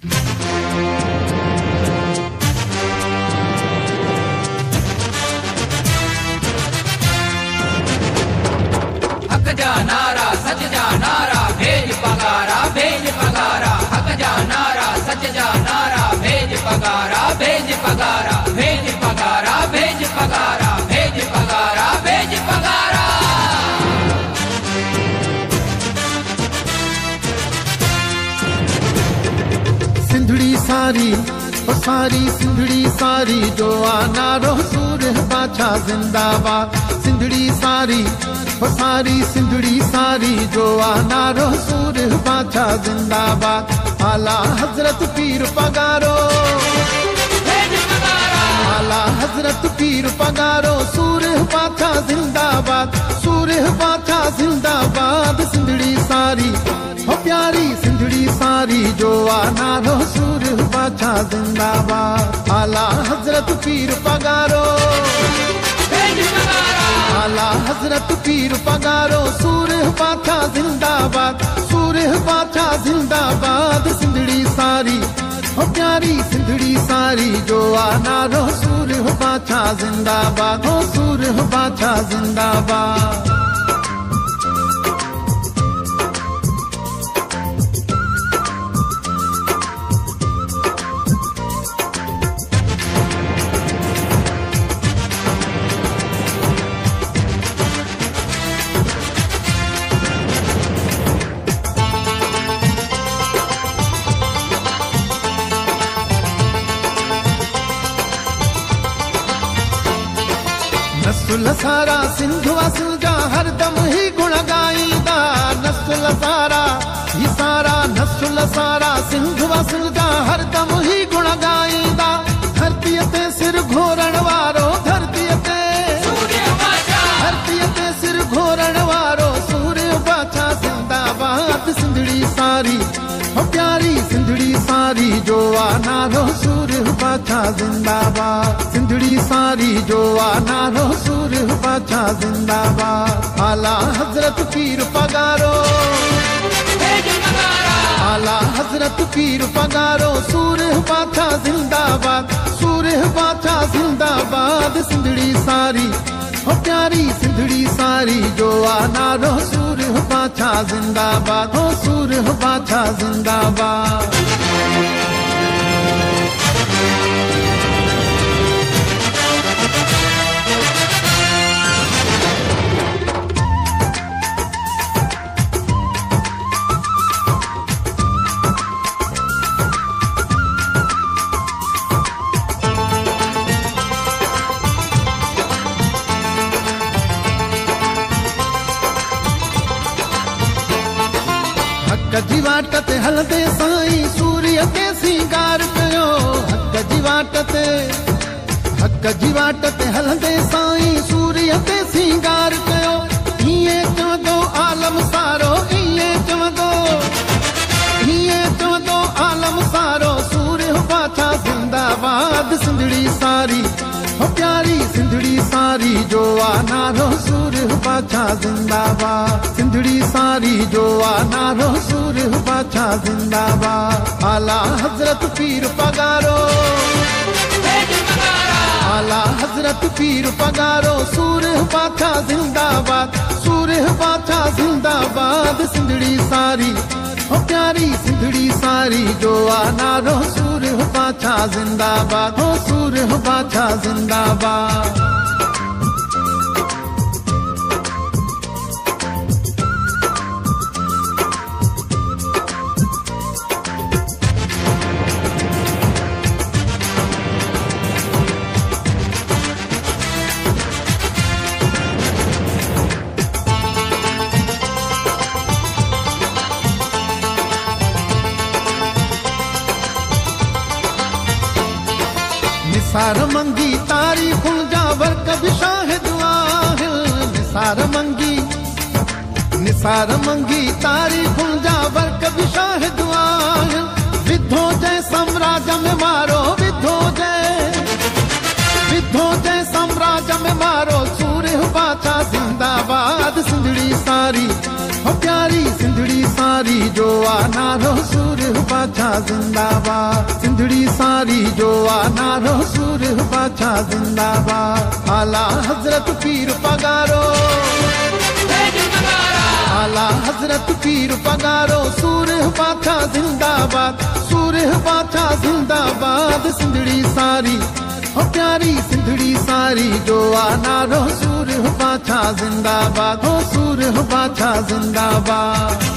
हक जा नारा सच जा नारा भेज पगारा भेज पगारा। हक जा नारा सच जा नारा भेज पगारा भेज पगारा भेज पगारा भेज पगारा भेज पगारा भेज पगारा। सिंधड़ी सारी ओ सारी सिंधड़ी सारी जो आना रो सूर बाछा जिंदाबाद। सिंधड़ी सारी ओ सारी सिंधड़ी सारी जो आना रो सूर बाछा जिंदाबाद। आला हजरत पीर पगारो आला हजरत पीर पगारो सूर बाछा जिंदाबाद सूर बाछा जिंदाबाद। सिंधड़ी सारी हो प्यारी सिंधड़ी सारी जो आना रो सूर बाछा जिंदाबाद। आला हजरत पीर पगारो आला हजरत पीर पगारो सूर बाछा जिंदाबाद सूर बाछा जिंदाबाद। सिंधड़ी सारी हो प्यारी सिंधड़ी सारी जो आना रो सूर बाछा जिंदाबाद हो सूर बाछा जिंदाबाद। नस्ल सारा सिंधु असुजा हरदम ही गुण गाईंदा। नस्ल सारा ही सारा नस्ल सारा सिंधु असुजा हरदम ही गुण गाईंदा। धरती ते सिर घोरण वारो धरती ते सिर घोरण वारो सूर्य बाछा जिंदाबाद। सिंधड़ी सारी हो प्यारी सिंधड़ी सारी जो आना रो सूर्य बाछा जिंदाबाद। सिंधड़ी सारी जो आना रो सूर्य बाछा जिंदाबाद। आला हजरत पीर पगारो आला हजरत पीर पगारो सूर्य बाछा जिंदाबाद सूर्य बाछा जिंदाबाद। सिंधड़ी सारी हो प्यारी सिंधड़ी सारी जो आना रो सूर्य बाछा जिंदाबाद हो सूर्य बाछा जिंदाबाद। हक जी वाट ते हलदे साईं सूर्य ते सिंगार कयो। हक जी वाट ते हलदे साईं सूर्य ते सिंगार कयो। इए चवंदो आलम सारो इए चवंदो आलम सारो सूर्य बाछा जिंदाबाद। सिंधड़ी सारी हो प्यारी सिंधड़ी सारी जो आना रो सूर्य बाछा जिंदाबाद। सिंधड़ी सारी जो आना रो सूर्य बाछा जिंदाबाद। आला हजरत पीर पगारो आला हजरत पीर पगारो सूर्य बाछा जिंदाबाद सूर्य बाछा जिंदाबाद। सिंधड़ी सारी हो प्यारी सिंधड़ी सारी जो आना रो सूर्य बाछा जिंदाबाद हो सूर्य बाछा जिंदाबाद। निसार मंगी तारीख जावर कभी शाहिद निसार मंगी तारीख जावर कभी शाहिद विधो जय साम्राज्य में मारो विधो जय साम्राज्य में मारो सूर्य बाछा जिंदाबाद। सिंधड़ी सारी हो प्यारी सिंधड़ी सारी जो आ नारो सूरह बादशाह जिंदाबाद। सिंधड़ी सारी जो आ नारो सूरह बादशाह जिंदाबाद। आला हजरत पीर पगारो, आला हजरत पीर पगारो सूरह बादशाह जिंदाबाद, सूरह बादशाह जिंदाबाद। सिंधड़ी सारी हो प्यारी सिंधड़ी सारी जो आ नारो सूरह बादशाह जिंदाबाद, हो सूरह बादशाह जिंदाबाद।